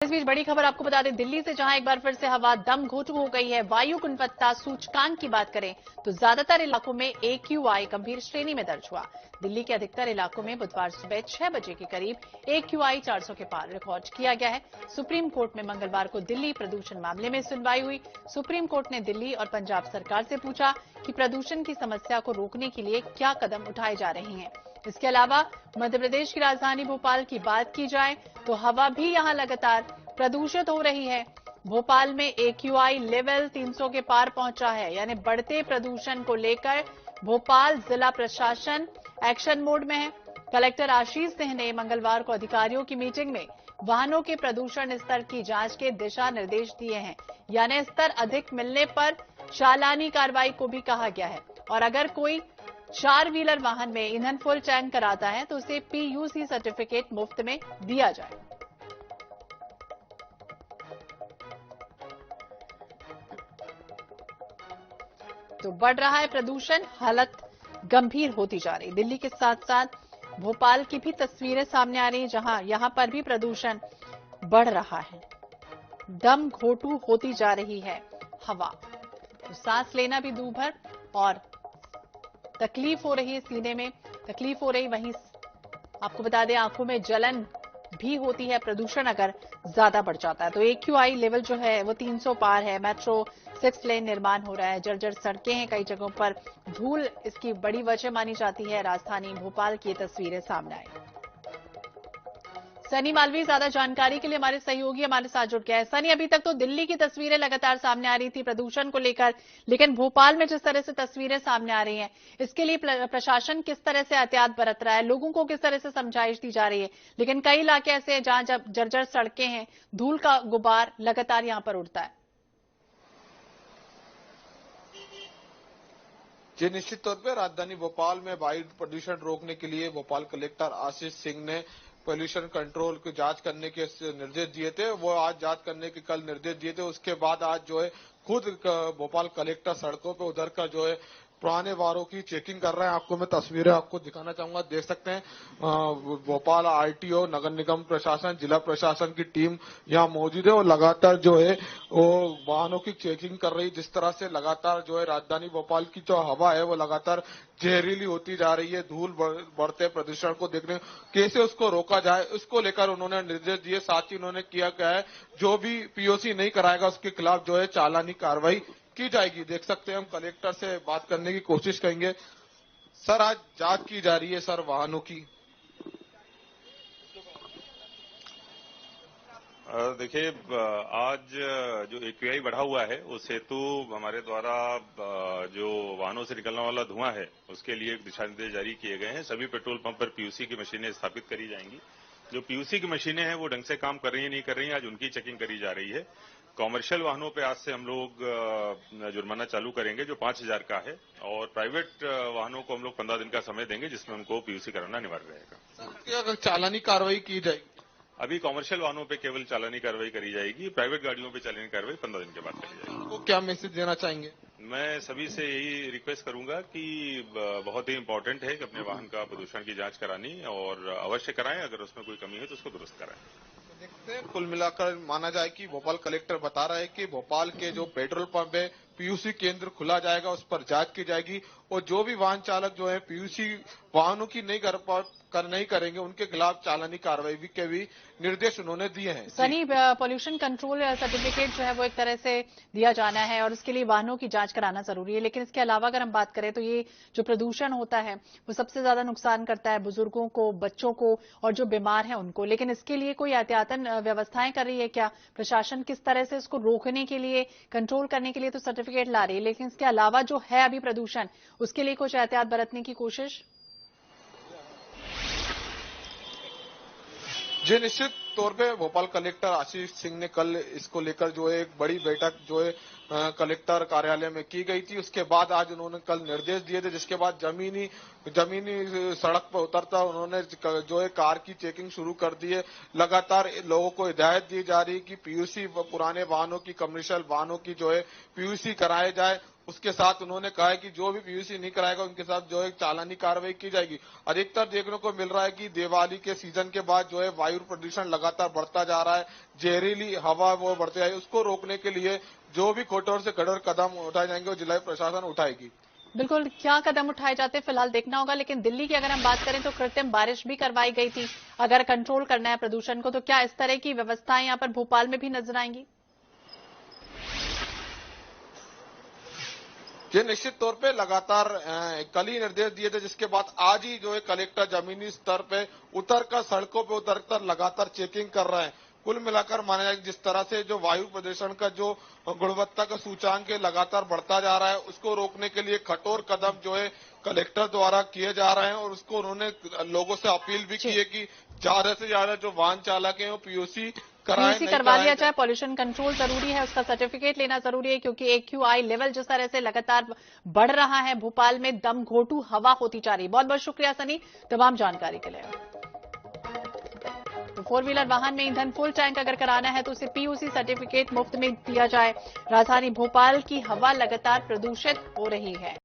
इस बीच बड़ी खबर आपको बता दें दिल्ली से, जहां एक बार फिर से हवा दम घोटू हो गई है। वायु गुणवत्ता सूचकांक की बात करें तो ज्यादातर इलाकों में AQI गंभीर श्रेणी में दर्ज हुआ। दिल्ली के अधिकतर इलाकों में बुधवार सुबह 6 बजे के करीब AQI 400 के पार रिकॉर्ड किया गया है। सुप्रीम कोर्ट में मंगलवार को दिल्ली प्रदूषण मामले में सुनवाई हुई। सुप्रीम कोर्ट ने दिल्ली और पंजाब सरकार से पूछा कि प्रदूषण की समस्या को रोकने के लिए क्या कदम उठाए जा रहे हैं। इसके अलावा मध्य प्रदेश की राजधानी भोपाल की बात की जाए तो हवा भी यहां लगातार प्रदूषित हो रही है। भोपाल में AQI लेवल 300 के पार पहुंचा है, यानी बढ़ते प्रदूषण को लेकर भोपाल जिला प्रशासन एक्शन मोड में है। कलेक्टर आशीष सिंह ने मंगलवार को अधिकारियों की मीटिंग में वाहनों के प्रदूषण स्तर की जांच के दिशा निर्देश दिए हैं, यानी स्तर अधिक मिलने पर चालानी कार्रवाई को भी कहा गया है। और अगर कोई 4 व्हीलर वाहन में ईंधन फुल टैंक कराता है तो उसे PUC सर्टिफिकेट मुफ्त में दिया जाए। तो बढ़ रहा है प्रदूषण, हालत गंभीर होती जा रही। दिल्ली के साथ साथ भोपाल की भी तस्वीरें सामने आ रही हैं, जहां यहां पर भी प्रदूषण बढ़ रहा है। दम घोटू होती जा रही है हवा, तो सांस लेना भी दूभर और तकलीफ हो रही है, सीने में तकलीफ हो रही। वहीं आपको बता दें आंखों में जलन भी होती है प्रदूषण अगर ज्यादा बढ़ जाता है तो। AQI लेवल जो है वो 300 पार है। मेट्रो 6 लेन निर्माण हो रहा है, जर्जर सड़कें हैं, कई जगहों पर धूल इसकी बड़ी वजह मानी जाती है। राजधानी भोपाल की तस्वीरें सामने आई। सनी मालवी ज्यादा जानकारी के लिए हमारे सहयोगी हमारे साथ जुड़ गया है। सनी, अभी तक तो दिल्ली की तस्वीरें लगातार सामने आ रही थी प्रदूषण को लेकर, लेकिन भोपाल में जिस तरह से तस्वीरें सामने आ रही हैं, इसके लिए प्रशासन किस तरह से एहतियात बरत रहा है, लोगों को किस तरह से समझाइश दी जा रही है? लेकिन कई इलाके ऐसे हैं जहां जब जर्जर सड़कें हैं, धूल का गुबार लगातार यहां पर उड़ता है। जी, निश्चित तौर पर राजधानी भोपाल में वायु प्रदूषण रोकने के लिए भोपाल कलेक्टर आशीष सिंह ने पोल्यूशन कंट्रोल की जांच करने के निर्देश दिए थे। वो आज जांच करने के कल निर्देश दिए थे। उसके बाद आज जो है खुद भोपाल कलेक्टर सड़कों पे उतर कर जो है पुराने वाहनों की चेकिंग कर रहे हैं। आपको मैं तस्वीरें आपको दिखाना चाहूंगा, देख सकते हैं। भोपाल RTO, नगर निगम प्रशासन, जिला प्रशासन की टीम यहाँ मौजूद है और लगातार जो है वो वाहनों की चेकिंग कर रही। जिस तरह से लगातार जो है राजधानी भोपाल की जो हवा है वो लगातार जहरीली होती जा रही है। धूल बढ़ते प्रदूषण को देखने कैसे उसको रोका जाए, उसको लेकर उन्होंने निर्देश दिए। साथ ही उन्होंने किया क्या है, जो भी POC नहीं कराएगा उसके खिलाफ जो है चालानी कार्रवाई की जाएगी। देख सकते हैं, हम कलेक्टर से बात करने की कोशिश करेंगे। सर, आज जांच की जा रही है सर वाहनों की। देखिए, आज जो AQI बढ़ा हुआ है उस हेतु हमारे द्वारा जो वाहनों से निकलने वाला धुआं है उसके लिए दिशा निर्देश जारी किए गए हैं। सभी पेट्रोल पंप पर PUC की मशीनें स्थापित करी जाएंगी। जो PUC की मशीनें हैं वो ढंग से काम कर रही है नहीं कर रही है, आज उनकी चेकिंग करी जा रही है। कॉमर्शियल वाहनों पे आज से हम लोग जुर्माना चालू करेंगे जो 5,000 का है, और प्राइवेट वाहनों को हम लोग 15 दिन का समय देंगे जिसमें उनको PUC कराना अनिवार्य रहेगा। अगर चालानी कार्रवाई की जाएगी? अभी कॉमर्शियल वाहनों पे केवल चालानी कार्रवाई करी जाएगी, प्राइवेट गाड़ियों पे चालानी कार्रवाई 15 दिन के बाद करी जाएगी। आपको क्या मैसेज देना चाहेंगे? मैं सभी से यही रिक्वेस्ट करूंगा कि बहुत ही इंपॉर्टेंट है कि अपने वाहन का प्रदूषण की जांच करानी और अवश्य कराएं, अगर उसमें कोई कमी है तो उसको दुरुस्त कराएं। देखते हैं, कुल मिलाकर माना जाए कि भोपाल कलेक्टर बता रहा है कि भोपाल के जो पेट्रोल पंप है PUC केंद्र खुला जाएगा, उस पर जांच की जाएगी और जो भी वाहन चालक जो है PUC वाहनों की नहीं करेंगे उनके खिलाफ चालानी कार्रवाई के भी निर्देश उन्होंने दिए हैं। सनी, पोल्यूशन कंट्रोल सर्टिफिकेट जो है वो एक तरह से दिया जाना है और उसके लिए वाहनों की जांच कराना जरूरी है, लेकिन इसके अलावा अगर हम बात करें तो ये जो प्रदूषण होता है वो सबसे ज्यादा नुकसान करता है बुजुर्गों को, बच्चों को और जो बीमार हैं उनको। लेकिन इसके लिए कोई एहतियातन व्यवस्थाएं कर रही है क्या प्रशासन? किस तरह से इसको रोकने के लिए, कंट्रोल करने के लिए तो सर्टिफिकेट ला रही है, लेकिन इसके अलावा जो है अभी प्रदूषण, उसके लिए कुछ एहतियात बरतने की कोशिश? जी, निश्चित तौर पे भोपाल कलेक्टर आशीष सिंह ने कल इसको लेकर जो है एक बड़ी बैठक जो है कलेक्टर कार्यालय में की गई थी। उसके बाद आज उन्होंने कल निर्देश दिए थे, जिसके बाद जमीनी सड़क पर उतरता उन्होंने जो है कार की चेकिंग शुरू कर दी है। लगातार लोगों को हिदायत दी जा रही है कि PUC पुराने वाहनों की, कमर्शियल वाहनों की जो है PUC कराए जाए। उसके साथ उन्होंने कहा है कि जो भी पीयूसी नहीं कराएगा उनके साथ जो है चालानी कार्रवाई की जाएगी। अधिकतर देखने को मिल रहा है कि दिवाली के सीजन के बाद जो है वायु प्रदूषण लगातार बढ़ता जा रहा है, जहरीली हवा वो बढ़ती है। उसको रोकने के लिए जो भी कठोर से कठोर कदम उठाए जाएंगे वो जिला प्रशासन उठाएगी। बिल्कुल, क्या कदम उठाए जाते फिलहाल देखना होगा। लेकिन दिल्ली की अगर हम बात करें तो कृत्रिम बारिश भी करवाई गई थी। अगर कंट्रोल करना है प्रदूषण को तो क्या इस तरह की व्यवस्थाएं यहां पर भोपाल में भी नजर आएंगी? ये निश्चित तौर पे लगातार कल ही निर्देश दिए थे, जिसके बाद आज ही जो है कलेक्टर जमीनी स्तर पे उतरकर सड़कों पे उतरकर लगातार चेकिंग कर रहे हैं। कुल मिलाकर माना जाए जिस तरह से जो वायु प्रदूषण का जो गुणवत्ता का सूचांक लगातार बढ़ता जा रहा है, उसको रोकने के लिए कठोर कदम जो है कलेक्टर द्वारा किए जा रहे हैं। और उसको उन्होंने लोगों से अपील भी की है कि ज्यादा से ज्यादा जो वाहन चालक हैं वो पीयूसी करवा लिया जाए। पॉल्यूशन कंट्रोल जरूरी है, उसका सर्टिफिकेट लेना जरूरी है, क्योंकि AQI लेवल जिस तरह से लगातार बढ़ रहा है भोपाल में दम घोटू हवा होती जा रही। बहुत बहुत शुक्रिया सनी तमाम जानकारी के लिए। तो 4 व्हीलर वाहन में ईंधन फुल टैंक अगर कराना है तो उसे PUC सर्टिफिकेट मुफ्त में दिया जाए। राजधानी भोपाल की हवा लगातार प्रदूषित हो रही है।